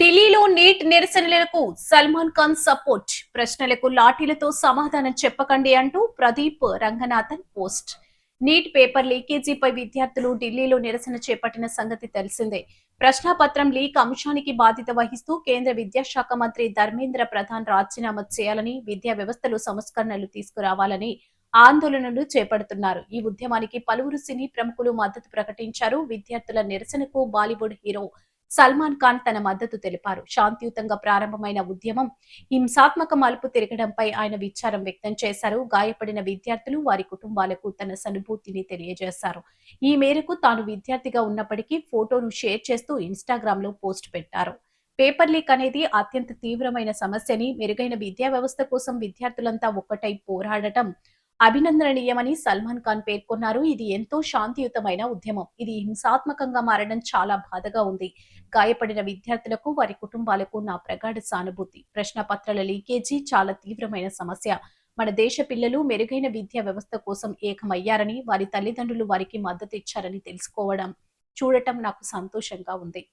ఢిల్లీలో నీట్ నిరసనలకు సల్మాన్ ఖాన్ సపోర్ట్. ప్రశ్నలకు లాఠీలతో సమాధానం చెప్పకండి అంటూ Pradeep Ranganathan post. NEET paper లీకేజీపై విద్యార్థులు ఢిల్లీలో నిరసన చేపట్టిన సంగతి తెలిసిందే. ప్రశ్నాపత్రం లీక్ అంశానికి బాధ్యత వహిస్తూ కేంద్ర విద్యాశాఖ మంత్రి ధర్మేంద్ర ప్రధాన్ రాజీనామా చేయాలని, విద్యా వ్యవస్థలో సంస్కరణలు తీసుకురావాలని ఆందోళనలు చేపడుతున్నారు. ఈ ఉద్యమానికి పలువురు సినీ ప్రముఖులు మద్దతు ప్రకటించారు. విద్యార్థుల నిరసనకు బాలీవుడ్ హీరో సల్మాన్ ఖాన్ తన మద్దతు తెలిపారు. శాంతియుతంగా ప్రారంభమైన ఉద్యమం హింసాత్మక మలుపు తిరగడంపై ఆయన విచారం వ్యక్తం చేశారు. గాయపడిన విద్యార్థులు, వారి కుటుంబాలకు తన సానుభూతిని తెలియజేశారు. ఈ మేరకు తాను విద్యార్థిగా ఉన్నప్పటికీ ఫోటోను షేర్ చేస్తూ ఇన్స్టాగ్రామ్ లో పోస్ట్ పెట్టారు. పేపర్ లీక్ అనేది అత్యంత తీవ్రమైన సమస్యని, మెరుగైన విద్యా వ్యవస్థ కోసం విద్యార్థులంతా ఒక్కటై పోరాడటం అభినందనీయమని సల్మాన్ ఖాన్ పేర్కొన్నారు. ఇది ఎంతో శాంతియుతమైన ఉద్యమం. ఇది హింసాత్మకంగా మారడం చాలా బాధగా ఉంది. గాయపడిన విద్యార్థులకు, వారి కుటుంబాలకు నా ప్రగాఢ సానుభూతి. ప్రశ్నపత్రాల లీకేజీ చాలా తీవ్రమైన సమస్య. మన దేశ పిల్లలు మెరుగైన విద్యా వ్యవస్థ కోసం ఏకమయ్యారని, వారి తల్లిదండ్రులు వారికి మద్దతు ఇచ్చారని తెలుసుకోవడం, చూడటం నాకు సంతోషంగా ఉంది.